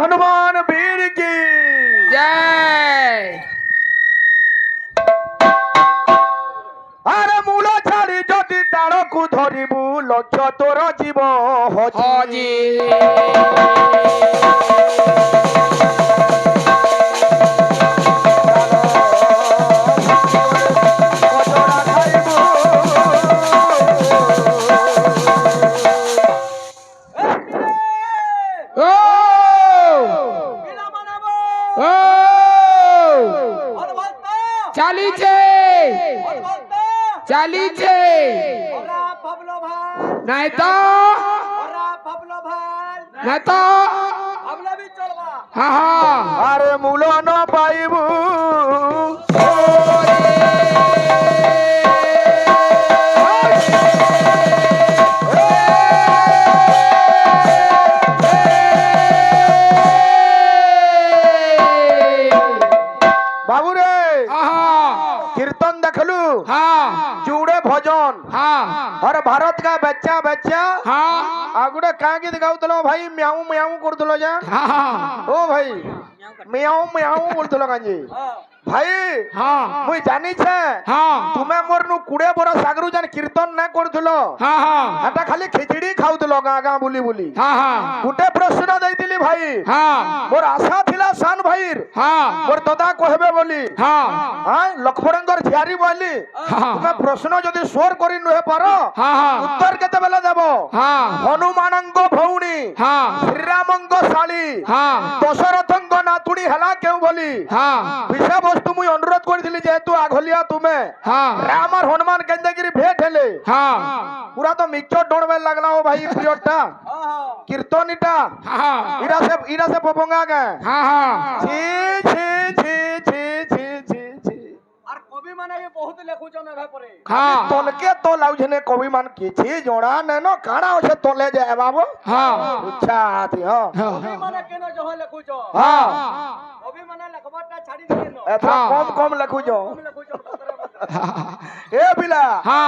हनुमान वीर की जय। अरे मूल छाड़ी जदि डाल को धरबू लक्ष्य तोर जीव हजी चालीचे नहीं तो हाँ हाँ अरे मूल न पाइबू बाबू रे कीर्तन देखलू हाँ जुड़े भजन हाँ और भारत का बच्चा बच्चा हाँ आगुड़े क्या गीत गाउतलो भाई म्याऊ म्याऊ करतलो जा हाँ ओ भाई म्याऊ म्याऊ बोलतलो कांजी भाई हाँ मुई जानी छे हाँ तुमे मोर नु कुड़े बरस आगरू जान कीर्तन ना करथलो हाँ हाँ हटा खाली खिचड़ी खाउतलो गा गा बुली बुली हाँ हाँ गुटे प्रश्न दैतिली भाई हाँ मोर आशा थिला सान भाई हाँ मोर दादा कहबे बोली हाँ हां लखपरंगर झियारी बोली हाँ तुमे प्रश्न जदी स्वर करि नहे पारो हाँ हाँ उत्तर केते बेला देबो हाँ हनुमानंग भौणी हाँ श्रीरामंग साली हाँ दशरथंग नातुणी हला केउ बोली हाँ विषय वस्तु मुई अनुरोध करथिली जेतु आघलिया तुमे हाँ राम और हनुमान केंदेगिरी भेट हेले हाँ पूरा तो मिक्सचर डोड़बे लगला हो भाई पीरियडटा कीर्तनीटा हाँ इरा से पपंगा गे हाँ हाँ छी छी छी छी छी छी छी আর কবি মানে भी बहुत लेखुचन है परे हाँ तोलके तो लाउजने कवि मान किछि जोड़ा नेनो काड़ा होसे तोले जाय बाबू हाँ अच्छा हाथी हां कवि মানে কেন জহ लेखुচन हां কবি মানে লেখবাটা ছাড়ি দেন एथरा कम कम लिखु जो लेखुचन ए बिला हाँ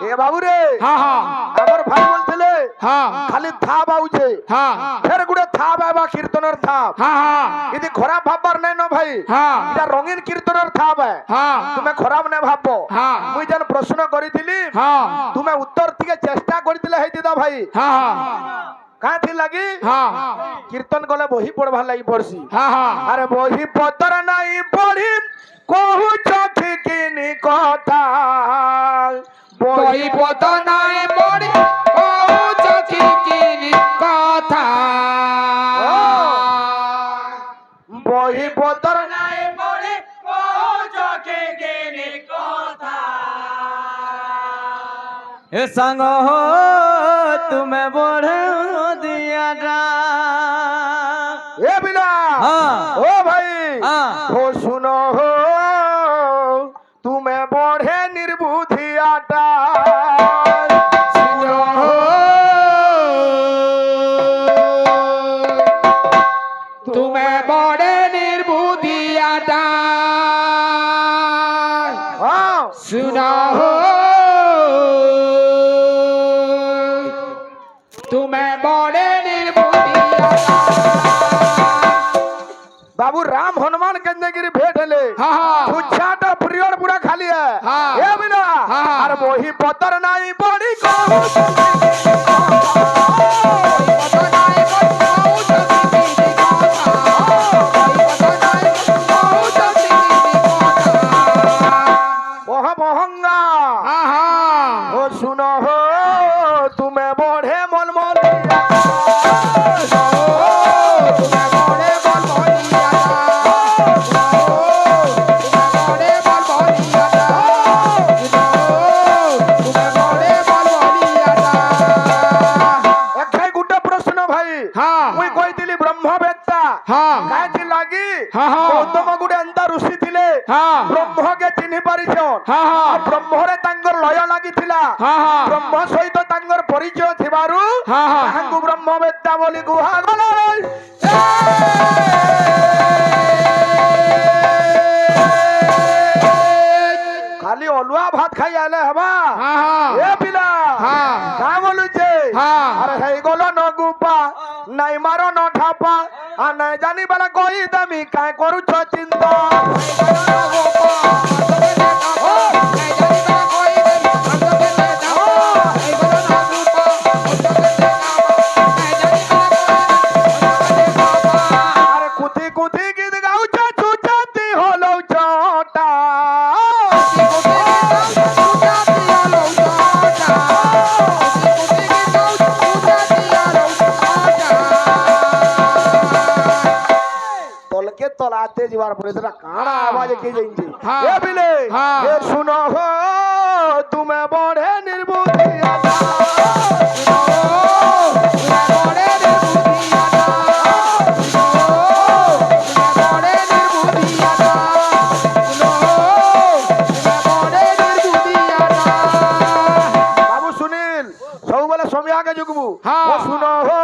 ए बाबू रे हाँ हाँ हमर भाई बोलथिले हाँ खाली था बाउछे हाँ फेर गुडे था बाबा कीर्तनर था हाँ हाँ इदी खराब भाबबार नै न भाई हाँ इदा रंगीन कीर्तनर था बे हाँ तुमे खराब नै भाबबो हाँ मुई जन प्रश्न करिथिली हाँ तुमे उत्तर तिके चेष्टा करिथिले हे दिदा भाई हाँ का थी लगी हाँ कीर्तन गले बही पढ़वा लागि पड़सी हाँ हाँ अरे बही पतर नाही पढ़ी कहू चखी किनी कथा বহি পত নাই পড়ি কৌচি কিনি কথা বহি পতর নাই পড়ে কৌচকে গেনি কথা এ সঙ্গ তুমি বড় দিয়াটা ए बिना हाँ। ओ भाई हाँ। हो सुनो हो तुम्हें बढ़े निर्बुद्धि आटा তুমি বড়ে নির্বুদ্ধিয়াটা हाँ শুনো তুমি বড়ে নির্বুদ্ধিয়াটা बाबू राम हनुमान कन्यागिरी भेट ले हाँ हाँ छुच्छाटा पीरियड पूरा खाली है हाँ। ए बिना हाँ। अरे वही पतर नहीं बड़ी को ओह मोहंगा ओ सुनो हो तुम्हें बढ़े मन मोलिया एकै गुटे प्रश्न भाई मुई कहितिली ब्रह्मवेत्ता काय थी लागी हाँ, हाँ। गौतम गुडे अंता ऋषि थिले हाँ। ब्रह्म के चिन्हि पारिछन हाँ, हाँ। ब्रह्मरे तांगर लय लागिथिला हाँ, हाँ। ब्रह्म सहित तांगर परिचय थिबारु हाँ, हाँ। ताहांकु ब्रह्मवेत्ता बोली गुहा गला खाली अलुआ भात खाई आले हबा ए पिला का बोलु छे अरे हे गोलो न गुपा নাই মারো ন ঠাপা আর নাই জানি বেলা কই দামি কাই করুছ চিন্তা আরে কুথি কুথি গীত গাউছ চুচাতি হলো চটা তলকে তলাতে যাবার পরে সেটা কানা আওয়াজে কে যাইছে হ্যাঁ। এ বিলে হ্যাঁ। এ শুনো হো তুমি বড়ে নির্বুদ্ধি আদা বাবু সুনীল ସବୁବେଳେ ସମୟ ଆଗେ ଯୁଗବୁ ହଁ। ଓ ଶୁଣ ହୋ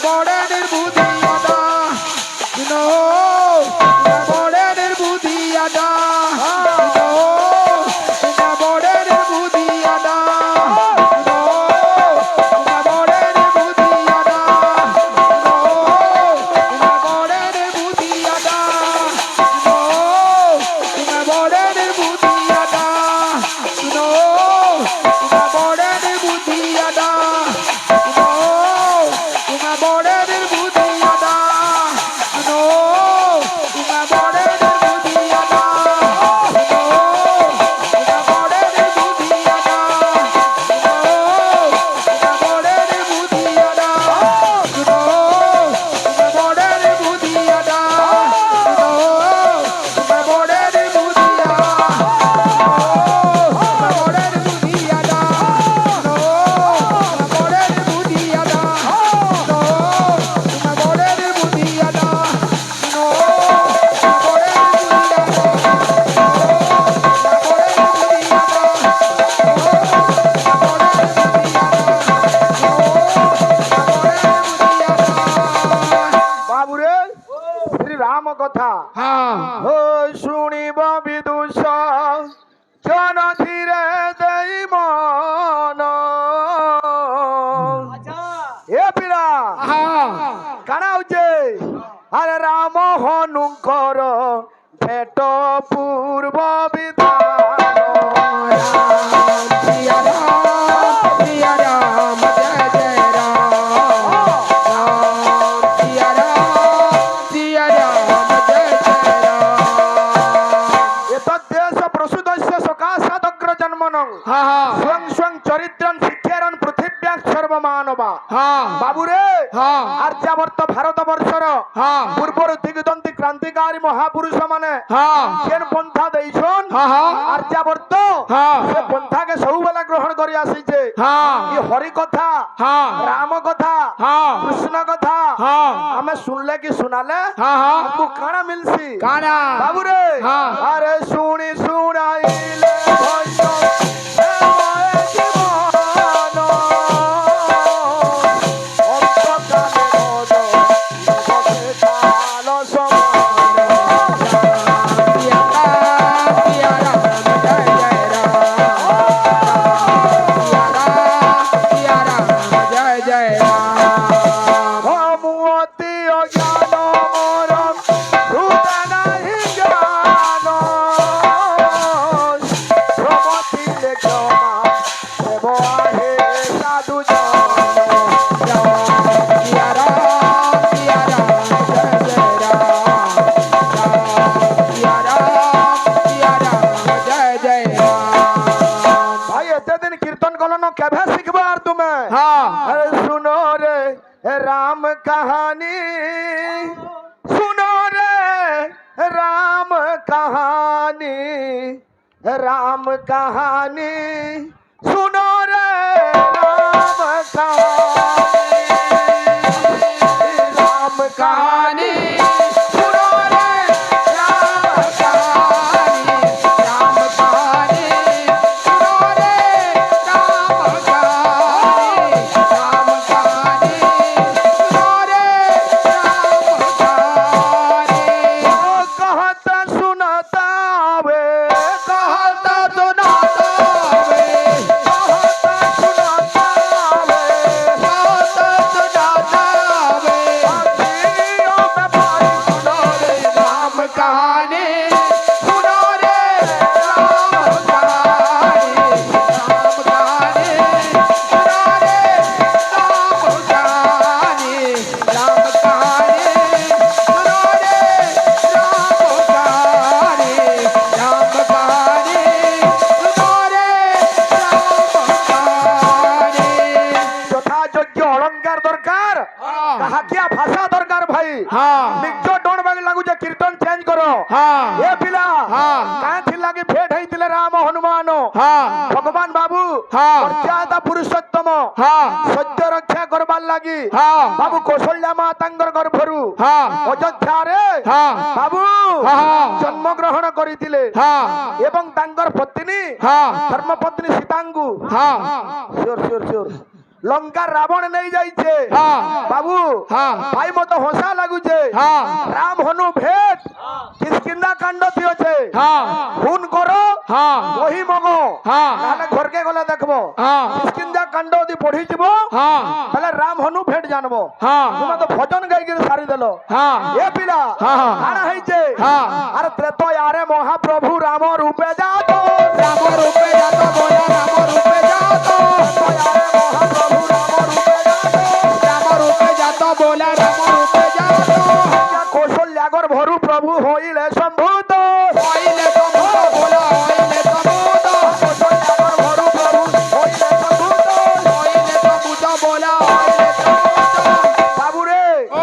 ବଢେ ନିର୍ବୁଦ୍ଧି ଆଦା বাবুরে শ্রী রাম কথা ও শুনিব বিদুষ জন ধীরে দেই মন এ পিরা কানা হচ্ছে আরে রাম হনুঙ্কর ভেট পূর্ব স্বং স্বং চরিত্রন শিক্ষারন পৃথিব্যাং সর্বমানবা বাবুরে আর্যাবর্ত ভারতবর্ষর পূর্বর দিগদন্তি ক্রান্তিকারী মহাপুরুষ মানে যেন পন্থা দেইছন আর্যাবর্ত সে পন্থাকে ସବୁବେଳେ গ্রহণ করে আসিছে ই হরি কথা রাম কথা কৃষ্ণ কথা আমি শুনলে কি শুনালে আমু কানা মিলছি বাবুরে আরে শুনি শুনাইলে ভয় কেভে শিখবা अलंकार तुम्हें हाँ अरे सुनो रे राम कहानी सुनो रे राम कहानी राम कहानी सुनो रे राम कहानी कहानी सुनो रे राम कहानी राम कहानी सुनो रे राम कहानी राम कहानी सुनो रे राम कहानी ओ कहता सुनाता वे कहता सुनाता वे कहता सुनाता वे कहता सुनाता वे अखियों में पानी सुनो रे राम कहानी सुनो रे राम कहानी राम कहानी सुनो रे राम कहानी राम कहानी सुनो रे राम कहानी राम कहानी सुनो रे राम कहानी যথাযোগ্য অলঙ্কার দরকার কাহা কিয়া ভাষা দরকার ভাই हाँ নিজ ডোন বাগে লাগুছে কীর্তন চেঞ্জ করো हाँ এ পিলা हाँ কাঁথি লাগি ভেট হইতিলে রাম হনুমান हाँ ভগবান বাবু हाँ মর্যাদা পুরুষোত্তম हाँ সত্য রক্ষা করবার লাগি हाँ বাবু কৌশল্যা মা তাঙ্গর গর্ভরু हाँ অযোধ্যারে हाँ বাবু हाँ জন্মগ্রহণ করিতিলে हाँ এবং তাঙ্গর পত্নী हाँ ধর্মপত্নী সীতাঙ্গু हाँ শিওর শিওর শিওর লঙ্কা রাবণ নেই যাইছে हाँ বাবু हाँ ভাই মতো হসা লাগুছে हाँ রাম হনু ভেট কিষ্কিন্দা কাণ্ড থিওছে हाँ খুন করো हाँ ওহি মগ हाँ তাহলে ঘরকে গলে দেখবো हाँ কিষ্কিন্দা কাণ্ড যদি পড়ি যাব हाँ তাহলে রাম হনু ভেট জানবো हाँ তুমি তো ভজন গাই গিয়ে সারি দেল हाँ এ পিলা हाँ আনা হইছে हाँ আর ত্রেতয়ারে মহাপ্রভু রাম রূপে যাতো राम रूपे जातो बोला राम रूपे जातो ত্রেতয়ারে মহাপ্রভু রাম রূপে যাতো राम रूपे जातो बोला राम रूपे जातो কৌশল্যাগর ভরু প্রভু হইলে সম্ভূত ओइले तो मुतो बोला ओइले तो मुतो কৌশল্যাগর ভরু প্রভু হইলে সম্ভূত ओइले तो मुतो बोला ओइले तो मुतो বাবুরে ओ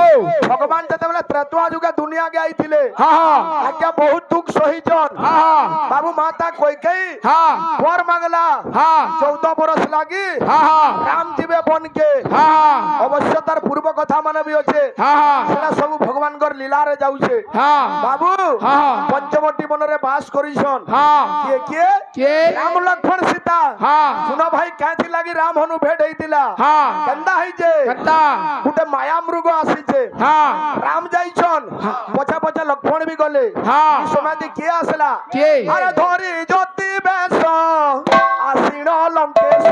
ভগবান যেতবেলে ত্রেতয়া যুগে দুনিয়াকে আইଥିଲେ हाँ हाँ আজ্ঞা বহুত দুঃখ সহিছন हाँ বাবু মাতা কইকেই हाँ বর মাগলা हाँ 14 বরস লাগি हाँ हाँ রাম জীবে বনকে हाँ অবশ্য তার পূর্ব কথা মানে বি আছে हाँ সেটা সব ভগবানগর লীলারে যাউছে हाँ বাবু हाँ পঞ্চমটি বনরে বাস করিছন हाँ কে কে के রাম লক্ষ্মণ সীতা हाँ শুনো ভাই কাঁথি লাগি রাম হনু ভেট হইতিলা हाँ কেন্দা হইছে कत्ता গুটে মায়া মৃগ আসিছে हाँ রাম যাইছন পছা পছা লক্ষ্মণ বি গলে हाँ সমাধি কে আসলা के আরে ধরি জ্যোতি বেশ আসিণ লঙ্কেশ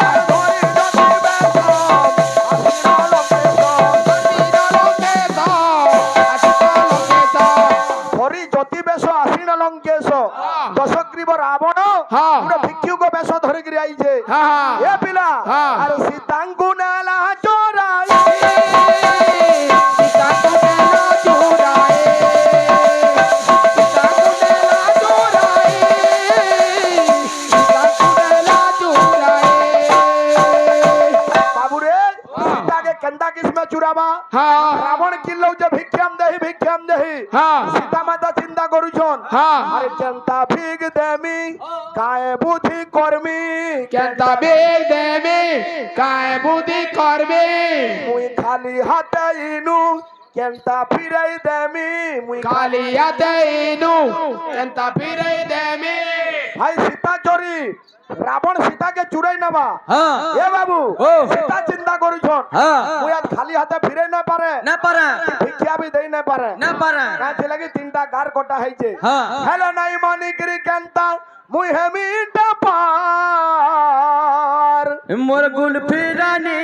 আরে ধরি জ্যোতি বেশ আসিণ লঙ্কেশ ধরি জ্যোতি বেশ আসিণ লঙ্কেশ দশগ্রীব রাবণ हाँ পুরো ভিক্ষুক বেশ ধরিকি আইছে हाँ এ পিলা হ্যাঁ। আরে সীতাঙ্কু নেলা চোরাই सीता को नेला चुराए सीता को नेला चुराए सीता को नेला चुराए বাবুরে সীতাকে কেন্দা কিসমে চুরাবা हाँ রাবণ কিনলো যে ভিক্ষাম দেহি हाँ সীতা মাতা চিন্তা করুছন हाँ আরে কেনতা ভিগ দেমি কায়ে বুদ্ধি কর্মী केंता बेग दे में काय बुद्धि करबे মুই খালি হাতে ইনু কেনতা ফিরাই দেমি মুই खाली आते इनु केंता फिरे दे में ভাই সীতা চোরি রাবণ সীতাকে চুরাই নেবা हाँ এ বাবু ও। সীতা চিন্তা করুছন हाँ মুই আজ খালি হাতে ফিরে না পারে ना पारा ভিক্ষা বি দেই না পারে ना पारा কাছে লাগি তিনটা গার কটা হইছে हाँ হ্যালো নাই মানিকরি কেনতা মুই হেমিটা পার मोर गुल्फी रानी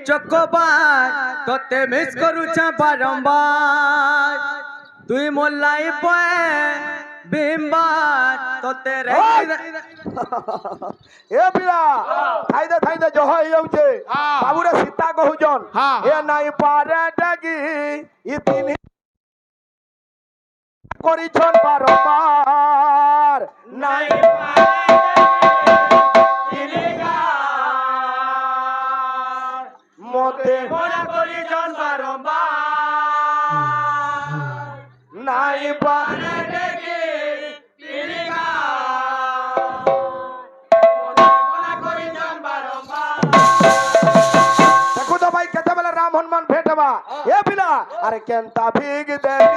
चकोबार तोते मिस करूचा बारंबार तुई मोर लाइफ बिम्बार तोते रे এ পিলা থাইদে জহ হই যাউছে হ্যাঁ। বাবুরে সীতা কহুজন হ্যাঁ। এ নাই পারে ডাকি ই তিনি করিছন বারবার নাই মতে করিছন বারম্বার নাই পারে দেখো তো ভাই কেତେବେଳେ রাম হনুমান ভেট হবা এ পিলা আরে কেনতা ভিগ দেবি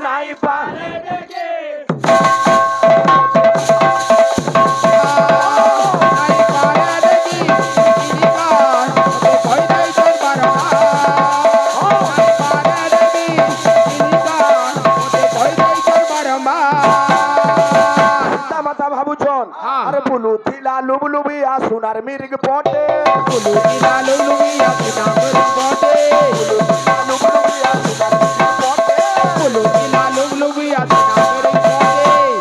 নাই পারে মাতা ভাবুছন হ্যাঁ। আরে বুলু থিলা লুবলুবি আসুনার মিরিগ পটে লুবলুবি আসুনার মিরিগ পটে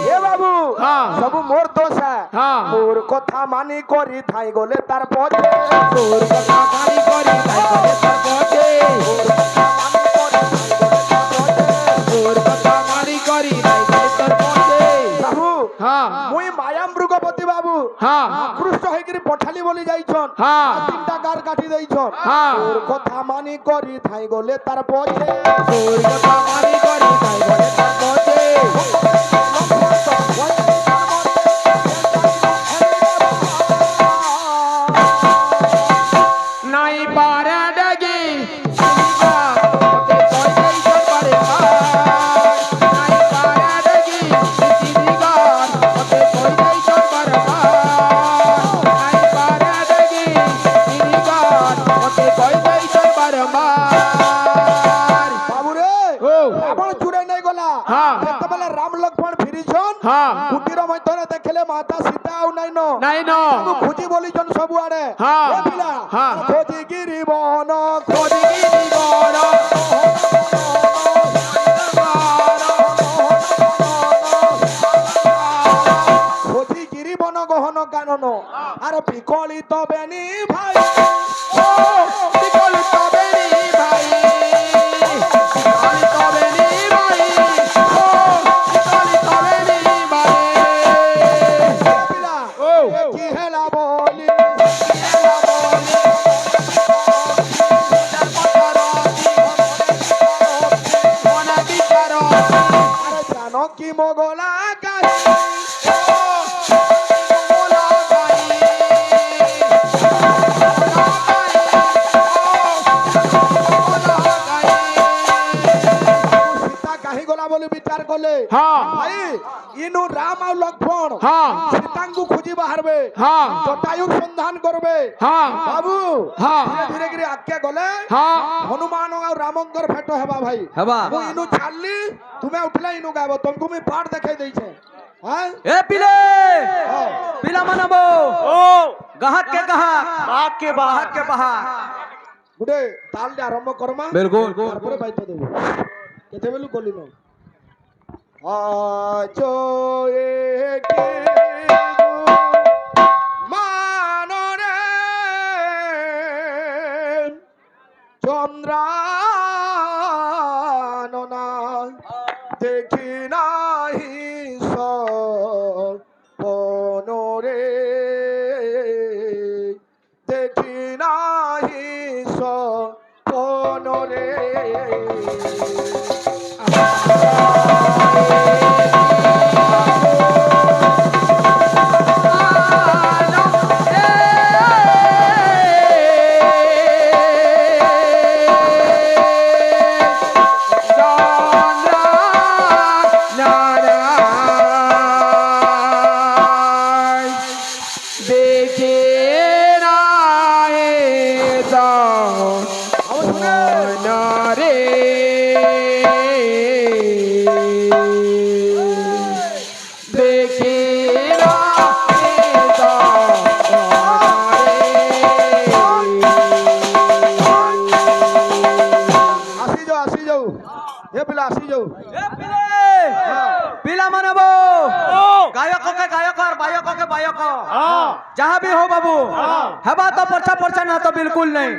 এ বাবু হ্যাঁ। সবু মোর দোষ হ্যাঁ। মোর কথা মানি করি থাই গলে তার পথে বাবু মুই মায়া মৃগপতি বাবু আকৃষ্ট হইকিরি পঠালি বলি যাইছন হ্যাঁ। আর তিনটা গার কাটি দেইছন হ্যাঁ। তোর কথা মানি করি থাই গলে তার পথে নাই পারে ডেগে বাবু রে ও। রাবণ চুরে নাই গলা হ্যাঁ। যেতেবেলে রাম লক্ষ্মণ ফিরিছন হ্যাঁ। কুটির মধ্যে দেখলে মাতা সীতা আউ নাই ন নাই ন। তাଙ୍କୁ খুঁজি বলিছন সবু আড়ে হ্যাঁ। এ পিলা হ্যাঁ। খোঁজি গিরি বন খোঁজি গিরি বন গহন কানন আর বিকলিত বেনি ভাই এ পিলা ও। এ কি হেলা বলি আরে জানকী মোগলা গাই সীতা কাহি গলা বলি বিচার কলে হ্যাঁ। ভাই ইনু রাম আর লক্ষ্মণ হ্যাঁ। সীতাঙ্কু খুঁজি বাহারবে হ্যাঁ। জটায়ুর সন্ধান করবে হ্যাঁ। বাবু হ্যাঁ। ধীরে ধীরে করে আগে গলে হ্যাঁ। হনুমান আর রামঙ্কর ভেট হেবা ভাই হেবা। ମୁଁ ইনু ছাড়লি তুমি উঠলে ইনু গাইব তোমাকে আমি পাঠ দেখাই দেইছে হ্যাঁ এ পিলে হ্যাঁ। পিলা মানাব গাহক কে গাহক কে বাহাক গুটে তাল দে আরম্ভ করমা বিলকুল। তারপরে বাইতে দেব কেতেবেলু কলি ন আজ একে মানরে চন্দ্রাননা দেখি নাহি সপনরে দেখি নাহি সপনরে बायक जहाँ भी हो बाबू हेबा तो पर्चा पर्चा ना तो बिल्कुल नहीं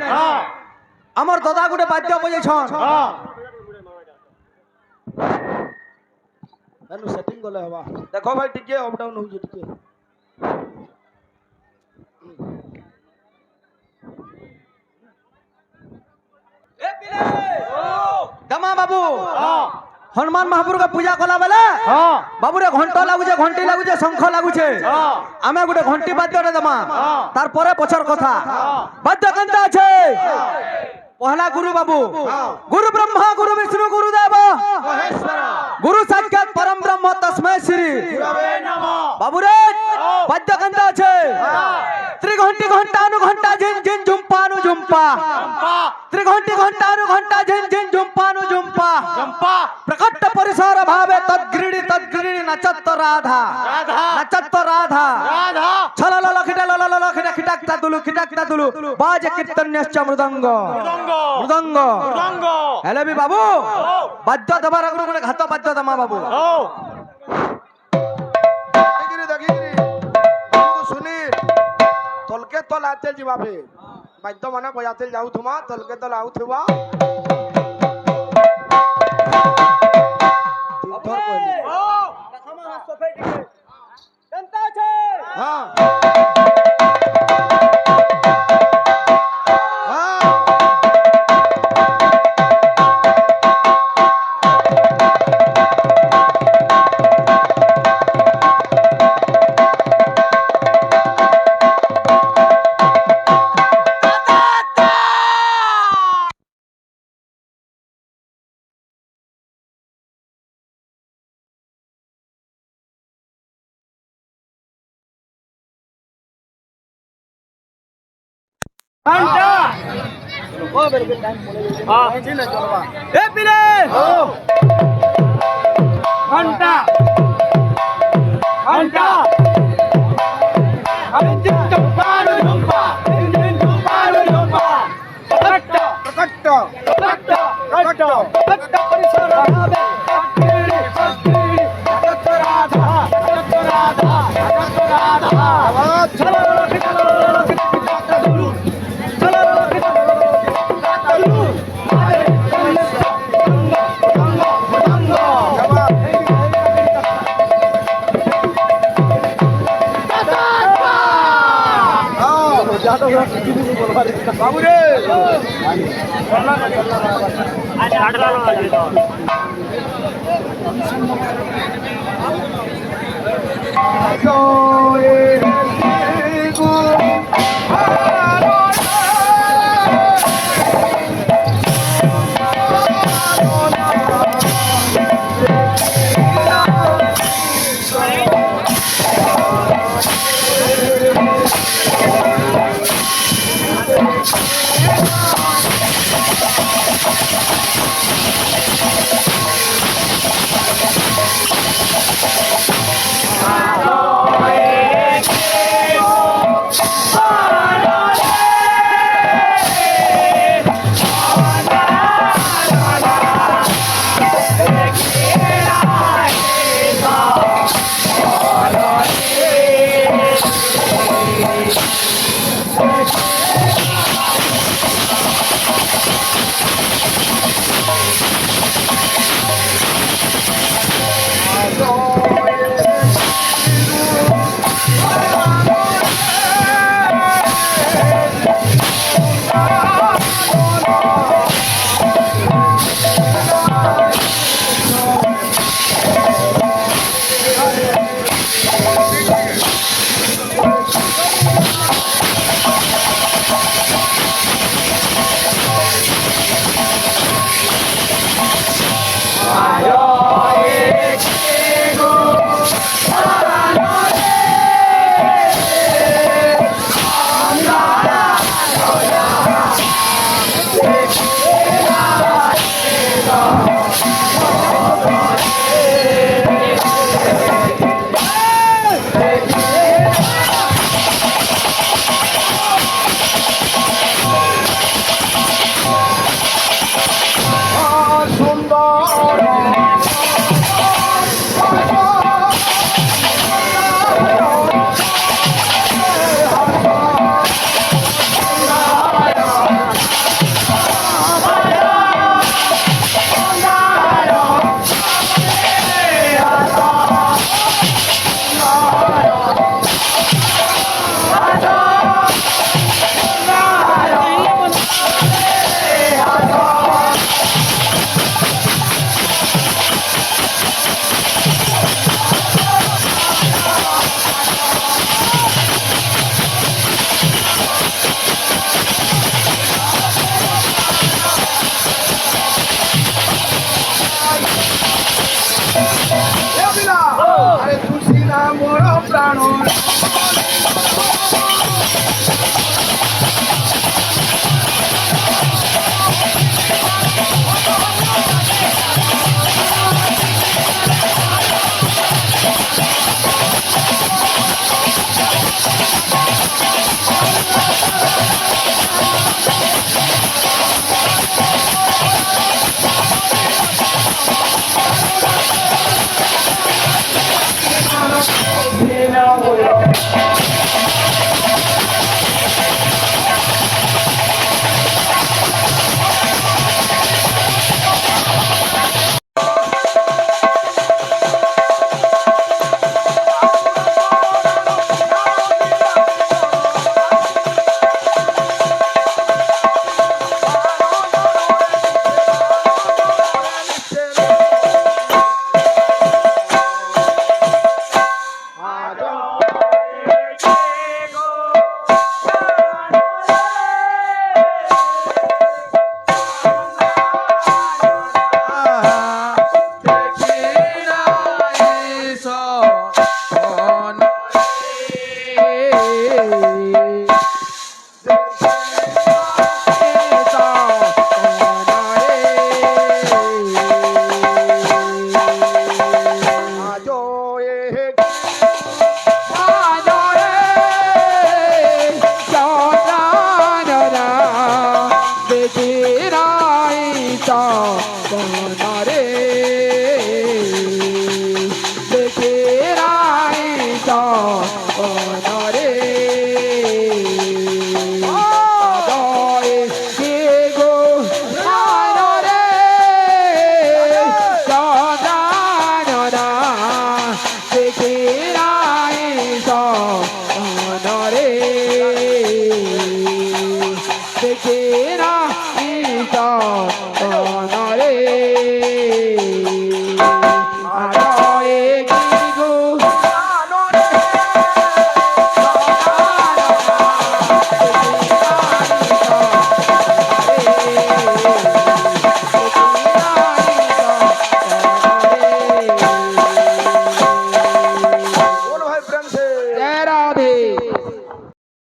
আমার দাদা গুটে বাদ্য বজেছন এনু সেটিং গলে হবা দেখো ভাই টিকে অপ ডাউন হউছে টিকে দমা বাবু হনুমান মহাপুর का पूजा कला बेले बाबू रे घंटा लागुचे घंटी लागुचे शंख लागुचे आमे गुटे घंटी बाद्य रे दमा तार परे पछर कथा बाद्य केनता আছে पहला गुरु बाबू गुरु ब्रह्मा गुरु विष्णु गुरु देव गुरु साक्षात परम ब्रह्म तस्मै श्री बाबू रे बाद्य केनता আছে त्रिघंटी घंटा अनु घंटा झिन झिन झुम्पा अनु झुम्पा त्रिघंटी घंटा अनु घंटा झिन झिन झुम्पा अनु झुम्पा प्रकट परिसर भावे तद्गिरिणी नचत राधा छलल खिटा खिटाक्ता दुलु बाज कीर्तन्यश्च मृदंग हेले भी बाबू बाद्य दबार अग्रु गुटे घात बाद्य दमा बाबू देखिरी बाबू सुनी तलके तल आतेल जी बाबे बाद्य माने बजातेल जाऊ थुमा तलके तल आउ थुवा हाँ ए पिले घंटा घंटा बाबू रे Oh, no.